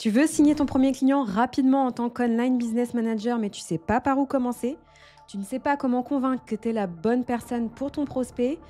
Tu veux signer ton premier client rapidement en tant qu'online business manager, mais tu ne sais pas par où commencer? Tu ne sais pas comment convaincre que tu es la bonne personne pour ton prospect?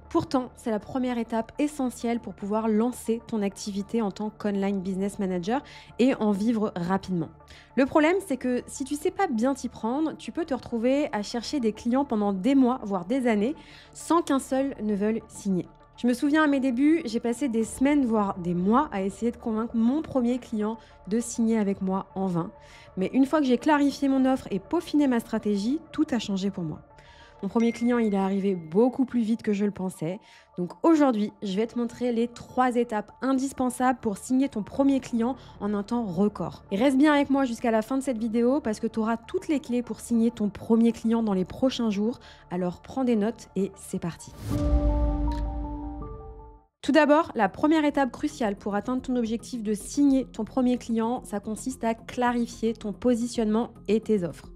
Pourtant, c'est la première étape essentielle pour pouvoir lancer ton activité en tant qu'online business manager et en vivre rapidement. Le problème, c'est que si tu ne sais pas bien t'y prendre, tu peux te retrouver à chercher des clients pendant des mois, voire des années, sans qu'un seul ne veuille signer. Je me souviens à mes débuts, j'ai passé des semaines, voire des mois à essayer de convaincre mon premier client de signer avec moi en vain. Mais une fois que j'ai clarifié mon offre et peaufiné ma stratégie, tout a changé pour moi. Mon premier client, il est arrivé beaucoup plus vite que je le pensais. Donc aujourd'hui, je vais te montrer les 3 étapes indispensables pour signer ton premier client en un temps record. Et reste bien avec moi jusqu'à la fin de cette vidéo parce que tu auras toutes les clés pour signer ton premier client dans les prochains jours. Alors prends des notes et c'est parti. Tout d'abord, la première étape cruciale pour atteindre ton objectif de signer ton premier client, ça consiste à clarifier ton positionnement et tes offres.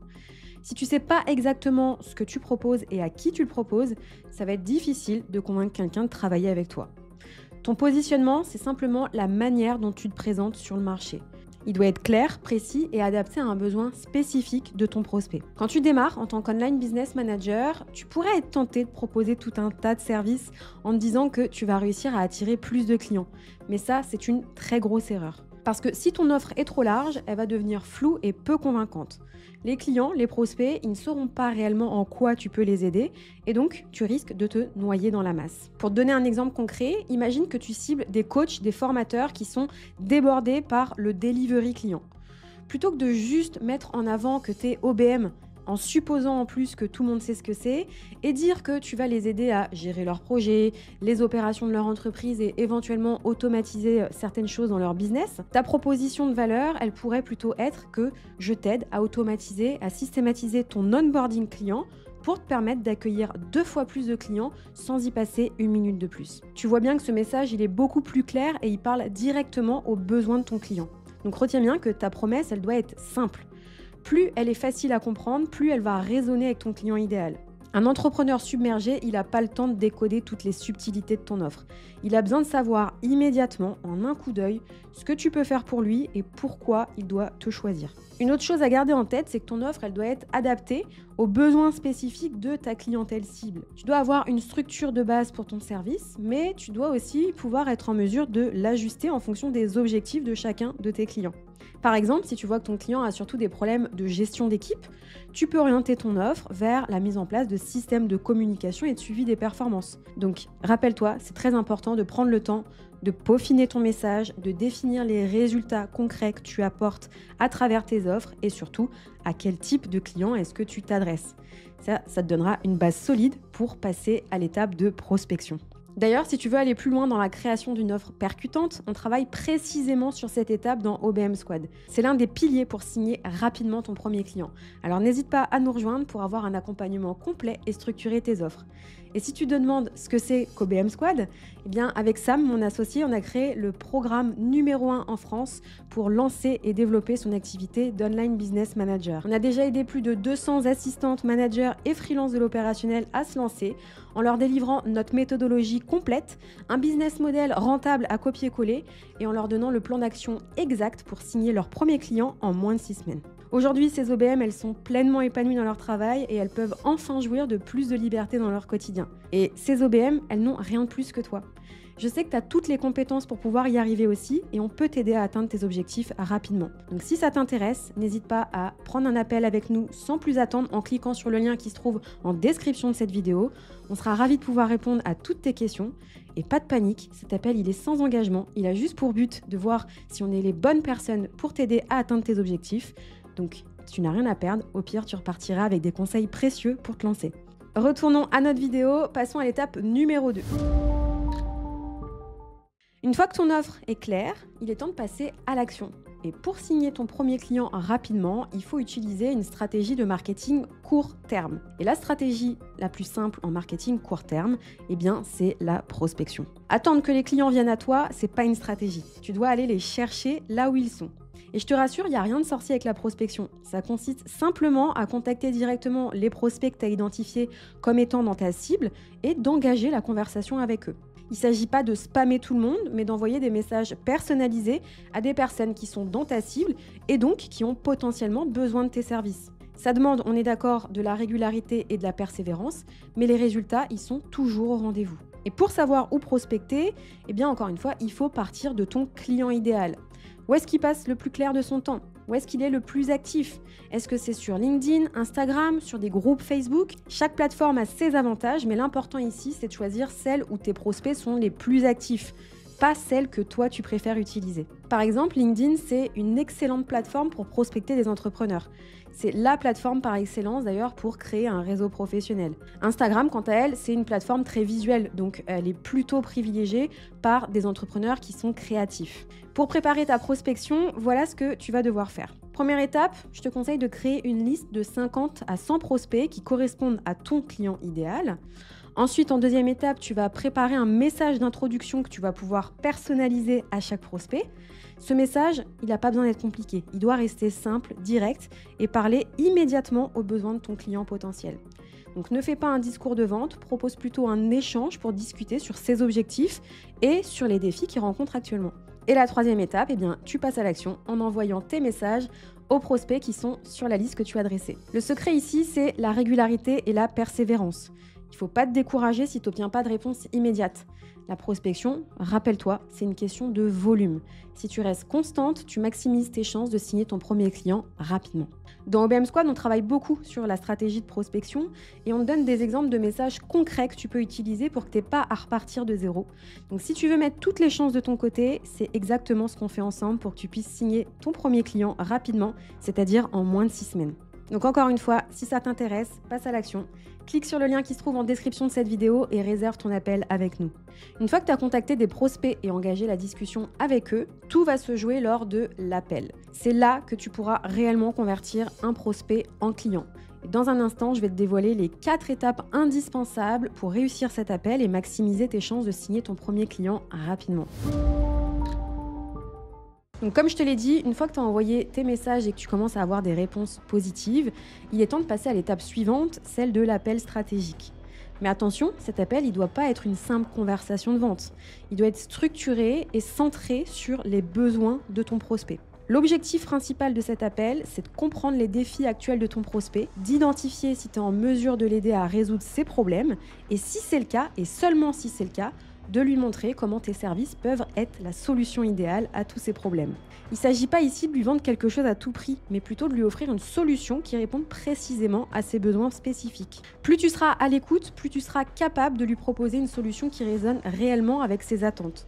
Si tu ne sais pas exactement ce que tu proposes et à qui tu le proposes, ça va être difficile de convaincre quelqu'un de travailler avec toi. Ton positionnement, c'est simplement la manière dont tu te présentes sur le marché. Il doit être clair, précis et adapté à un besoin spécifique de ton prospect. Quand tu démarres en tant qu'online business manager, tu pourrais être tenté de proposer tout un tas de services en te disant que tu vas réussir à attirer plus de clients. Mais ça, c'est une très grosse erreur. Parce que si ton offre est trop large, elle va devenir floue et peu convaincante. Les clients, les prospects, ils ne sauront pas réellement en quoi tu peux les aider et donc tu risques de te noyer dans la masse. Pour te donner un exemple concret, imagine que tu cibles des coachs, des formateurs qui sont débordés par le delivery client. Plutôt que de juste mettre en avant que tu es OBM, en supposant en plus que tout le monde sait ce que c'est, et dire que tu vas les aider à gérer leurs projets, les opérations de leur entreprise et éventuellement automatiser certaines choses dans leur business, ta proposition de valeur, elle pourrait plutôt être que je t'aide à automatiser, à systématiser ton onboarding client pour te permettre d'accueillir 2 fois plus de clients sans y passer 1 minute de plus. Tu vois bien que ce message, il est beaucoup plus clair et il parle directement aux besoins de ton client. Donc retiens bien que ta promesse, elle doit être simple. Plus elle est facile à comprendre, plus elle va résonner avec ton client idéal. Un entrepreneur submergé, il n'a pas le temps de décoder toutes les subtilités de ton offre. Il a besoin de savoir immédiatement, en un coup d'œil, ce que tu peux faire pour lui et pourquoi il doit te choisir. Une autre chose à garder en tête, c'est que ton offre, elle doit être adaptée aux besoins spécifiques de ta clientèle cible. Tu dois avoir une structure de base pour ton service, mais tu dois aussi pouvoir être en mesure de l'ajuster en fonction des objectifs de chacun de tes clients. Par exemple, si tu vois que ton client a surtout des problèmes de gestion d'équipe, tu peux orienter ton offre vers la mise en place de systèmes de communication et de suivi des performances. Donc, rappelle-toi, c'est très important de prendre le temps de peaufiner ton message, de définir les résultats concrets que tu apportes à travers tes offres et surtout à quel type de client est-ce que tu t'adresses. Ça te donnera une base solide pour passer à l'étape de prospection. D'ailleurs, si tu veux aller plus loin dans la création d'une offre percutante, on travaille précisément sur cette étape dans OBM Squad. C'est l'un des piliers pour signer rapidement ton premier client. Alors n'hésite pas à nous rejoindre pour avoir un accompagnement complet et structurer tes offres. Et si tu te demandes ce que c'est qu'OBM Squad, eh bien avec Sam, mon associé, on a créé le programme numéro 1 en France pour lancer et développer son activité d'online business manager. On a déjà aidé plus de 200 assistantes, managers et freelances de l'opérationnel à se lancer en leur délivrant notre méthodologie complète, un business model rentable à copier-coller et en leur donnant le plan d'action exact pour signer leur premier client en moins de 6 semaines. Aujourd'hui, ces OBM, elles sont pleinement épanouies dans leur travail et elles peuvent enfin jouir de plus de liberté dans leur quotidien. Et ces OBM, elles n'ont rien de plus que toi. Je sais que tu as toutes les compétences pour pouvoir y arriver aussi et on peut t'aider à atteindre tes objectifs rapidement. Donc si ça t'intéresse, n'hésite pas à prendre un appel avec nous sans plus attendre en cliquant sur le lien qui se trouve en description de cette vidéo. On sera ravis de pouvoir répondre à toutes tes questions. Et pas de panique, cet appel il est sans engagement, il a juste pour but de voir si on est les bonnes personnes pour t'aider à atteindre tes objectifs. Donc tu n'as rien à perdre, au pire tu repartiras avec des conseils précieux pour te lancer. Retournons à notre vidéo, passons à l'étape numéro 2. Une fois que ton offre est claire, il est temps de passer à l'action. Et pour signer ton premier client rapidement, il faut utiliser une stratégie de marketing court terme. Et la stratégie la plus simple en marketing court terme, eh bien, c'est la prospection. Attendre que les clients viennent à toi, c'est pas une stratégie. Tu dois aller les chercher là où ils sont. Et je te rassure, il n'y a rien de sorcier avec la prospection. Ça consiste simplement à contacter directement les prospects que tu as identifiés comme étant dans ta cible et d'engager la conversation avec eux. Il ne s'agit pas de spammer tout le monde, mais d'envoyer des messages personnalisés à des personnes qui sont dans ta cible et donc qui ont potentiellement besoin de tes services. Ça demande, on est d'accord, de la régularité et de la persévérance, mais les résultats, ils sont toujours au rendez-vous. Et pour savoir où prospecter, eh bien encore une fois, il faut partir de ton client idéal. Où est-ce qu'il passe le plus clair de son temps? Où est-ce qu'il est le plus actif? Est-ce que c'est sur LinkedIn, Instagram, sur des groupes Facebook? Chaque plateforme a ses avantages, mais l'important ici, c'est de choisir celle où tes prospects sont les plus actifs, pas celle que toi tu préfères utiliser. Par exemple, LinkedIn, c'est une excellente plateforme pour prospecter des entrepreneurs. C'est la plateforme par excellence d'ailleurs pour créer un réseau professionnel. Instagram, quant à elle, c'est une plateforme très visuelle, donc elle est plutôt privilégiée par des entrepreneurs qui sont créatifs. Pour préparer ta prospection, voilà ce que tu vas devoir faire. Première étape, je te conseille de créer une liste de 50 à 100 prospects qui correspondent à ton client idéal. Ensuite, en deuxième étape, tu vas préparer un message d'introduction que tu vas pouvoir personnaliser à chaque prospect. Ce message, il n'a pas besoin d'être compliqué. Il doit rester simple, direct et parler immédiatement aux besoins de ton client potentiel. Donc ne fais pas un discours de vente, propose plutôt un échange pour discuter sur ses objectifs et sur les défis qu'il rencontre actuellement. Et la troisième étape, eh bien, tu passes à l'action en envoyant tes messages aux prospects qui sont sur la liste que tu as dressée. Le secret ici, c'est la régularité et la persévérance. Il ne faut pas te décourager si tu n'obtiens pas de réponse immédiate. La prospection, rappelle-toi, c'est une question de volume. Si tu restes constante, tu maximises tes chances de signer ton premier client rapidement. Dans OBM Squad, on travaille beaucoup sur la stratégie de prospection et on te donne des exemples de messages concrets que tu peux utiliser pour que tu n'aies pas à repartir de zéro. Donc si tu veux mettre toutes les chances de ton côté, c'est exactement ce qu'on fait ensemble pour que tu puisses signer ton premier client rapidement, c'est-à-dire en moins de 6 semaines. Donc encore une fois, si ça t'intéresse, passe à l'action. Clique sur le lien qui se trouve en description de cette vidéo et réserve ton appel avec nous. Une fois que tu as contacté des prospects et engagé la discussion avec eux, tout va se jouer lors de l'appel. C'est là que tu pourras réellement convertir un prospect en client. Et dans un instant, je vais te dévoiler les 4 étapes indispensables pour réussir cet appel et maximiser tes chances de signer ton premier client rapidement. Donc comme je te l'ai dit, une fois que tu as envoyé tes messages et que tu commences à avoir des réponses positives, il est temps de passer à l'étape suivante, celle de l'appel stratégique. Mais attention, cet appel, il ne doit pas être une simple conversation de vente. Il doit être structuré et centré sur les besoins de ton prospect. L'objectif principal de cet appel, c'est de comprendre les défis actuels de ton prospect, d'identifier si tu es en mesure de l'aider à résoudre ses problèmes, et si c'est le cas, et seulement si c'est le cas, de lui montrer comment tes services peuvent être la solution idéale à tous ces problèmes. Il ne s'agit pas ici de lui vendre quelque chose à tout prix, mais plutôt de lui offrir une solution qui réponde précisément à ses besoins spécifiques. Plus tu seras à l'écoute, plus tu seras capable de lui proposer une solution qui résonne réellement avec ses attentes.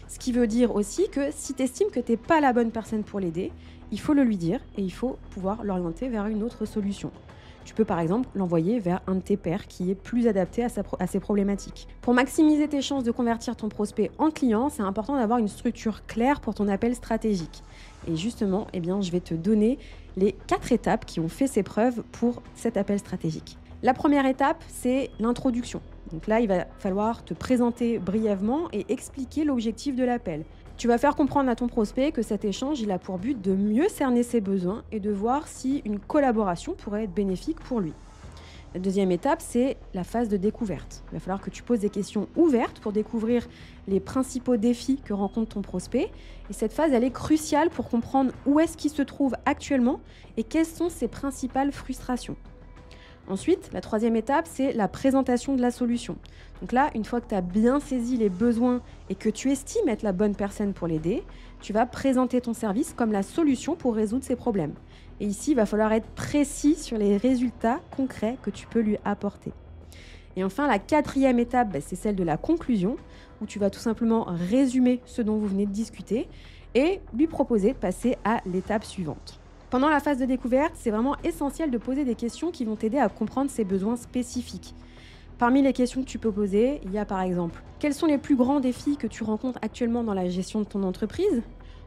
Ce qui veut dire aussi que si tu estimes que tu n'es pas la bonne personne pour l'aider, il faut le lui dire et il faut pouvoir l'orienter vers une autre solution. Tu peux par exemple l'envoyer vers un de tes pairs qui est plus adapté à ses problématiques. Pour maximiser tes chances de convertir ton prospect en client, c'est important d'avoir une structure claire pour ton appel stratégique. Et justement, eh bien, je vais te donner les 4 étapes qui ont fait ses preuves pour cet appel stratégique. La première étape, c'est l'introduction. Donc là, il va falloir te présenter brièvement et expliquer l'objectif de l'appel. Tu vas faire comprendre à ton prospect que cet échange, il a pour but de mieux cerner ses besoins et de voir si une collaboration pourrait être bénéfique pour lui. La deuxième étape, c'est la phase de découverte. Il va falloir que tu poses des questions ouvertes pour découvrir les principaux défis que rencontre ton prospect. Et cette phase, elle est cruciale pour comprendre où est-ce qu'il se trouve actuellement et quelles sont ses principales frustrations. Ensuite, la troisième étape, c'est la présentation de la solution. Donc là, une fois que tu as bien saisi les besoins et que tu estimes être la bonne personne pour l'aider, tu vas présenter ton service comme la solution pour résoudre ses problèmes. Et ici, il va falloir être précis sur les résultats concrets que tu peux lui apporter. Et enfin, la quatrième étape, c'est celle de la conclusion, où tu vas tout simplement résumer ce dont vous venez de discuter et lui proposer de passer à l'étape suivante. Pendant la phase de découverte, c'est vraiment essentiel de poser des questions qui vont t'aider à comprendre ses besoins spécifiques. Parmi les questions que tu peux poser, il y a par exemple, quels sont les plus grands défis que tu rencontres actuellement dans la gestion de ton entreprise ?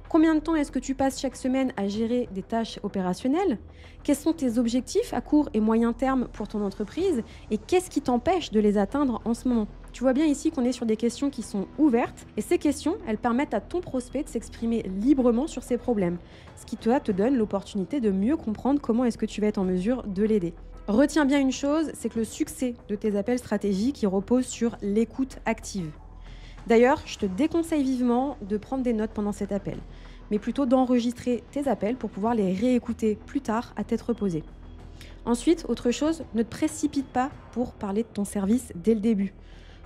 Combien de temps est-ce que tu passes chaque semaine à gérer des tâches opérationnelles ? Quels sont tes objectifs à court et moyen terme pour ton entreprise ? Et qu'est-ce qui t'empêche de les atteindre en ce moment ? Tu vois bien ici qu'on est sur des questions qui sont ouvertes et ces questions, elles permettent à ton prospect de s'exprimer librement sur ses problèmes, ce qui te donne l'opportunité de mieux comprendre comment est-ce que tu vas être en mesure de l'aider. Retiens bien une chose, c'est que le succès de tes appels stratégiques, il repose sur l'écoute active. D'ailleurs, je te déconseille vivement de prendre des notes pendant cet appel, mais plutôt d'enregistrer tes appels pour pouvoir les réécouter plus tard à tête reposée. Ensuite, autre chose, ne te précipite pas pour parler de ton service dès le début.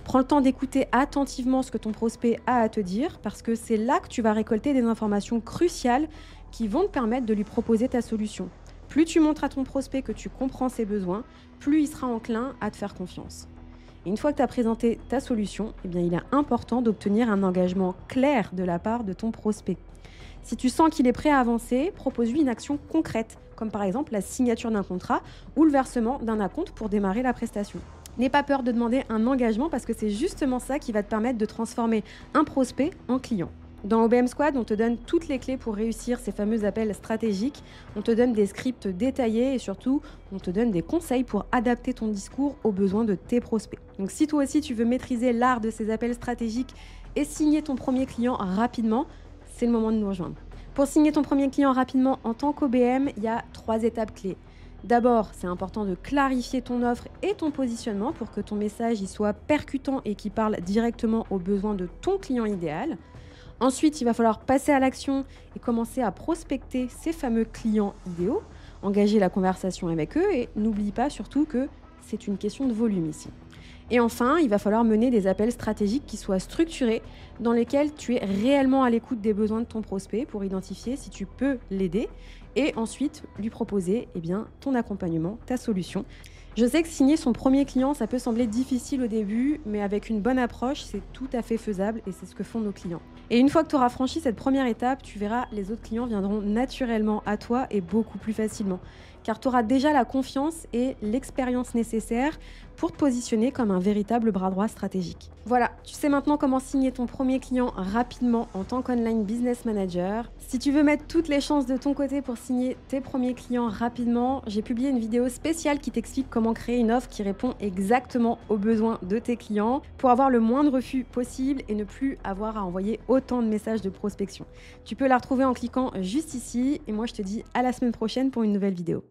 Prends le temps d'écouter attentivement ce que ton prospect a à te dire parce que c'est là que tu vas récolter des informations cruciales qui vont te permettre de lui proposer ta solution. Plus tu montres à ton prospect que tu comprends ses besoins, plus il sera enclin à te faire confiance. Et une fois que tu as présenté ta solution, eh bien, il est important d'obtenir un engagement clair de la part de ton prospect. Si tu sens qu'il est prêt à avancer, propose-lui une action concrète, comme par exemple la signature d'un contrat ou le versement d'un acompte pour démarrer la prestation. N'aie pas peur de demander un engagement parce que c'est justement ça qui va te permettre de transformer un prospect en client. Dans OBM Squad, on te donne toutes les clés pour réussir ces fameux appels stratégiques. On te donne des scripts détaillés et surtout, on te donne des conseils pour adapter ton discours aux besoins de tes prospects. Donc si toi aussi tu veux maîtriser l'art de ces appels stratégiques et signer ton premier client rapidement, c'est le moment de nous rejoindre. Pour signer ton premier client rapidement en tant qu'OBM, il y a 3 étapes clés. D'abord, c'est important de clarifier ton offre et ton positionnement pour que ton message y soit percutant et qu'il parle directement aux besoins de ton client idéal. Ensuite, il va falloir passer à l'action et commencer à prospecter ces fameux clients idéaux, engager la conversation avec eux et n'oublie pas surtout que c'est une question de volume ici. Et enfin, il va falloir mener des appels stratégiques qui soient structurés, dans lesquels tu es réellement à l'écoute des besoins de ton prospect pour identifier si tu peux l'aider et ensuite lui proposer ton accompagnement, ta solution. Je sais que signer son premier client, ça peut sembler difficile au début, mais avec une bonne approche, c'est tout à fait faisable et c'est ce que font nos clients. Et une fois que tu auras franchi cette première étape, tu verras, les autres clients viendront naturellement à toi et beaucoup plus facilement. Car tu auras déjà la confiance et l'expérience nécessaires pour te positionner comme un véritable bras droit stratégique. Voilà, tu sais maintenant comment signer ton premier client rapidement en tant qu'online business manager. Si tu veux mettre toutes les chances de ton côté pour signer tes premiers clients rapidement, j'ai publié une vidéo spéciale qui t'explique comment créer une offre qui répond exactement aux besoins de tes clients pour avoir le moins de refus possible et ne plus avoir à envoyer autant de messages de prospection. Tu peux la retrouver en cliquant juste ici et moi je te dis à la semaine prochaine pour une nouvelle vidéo.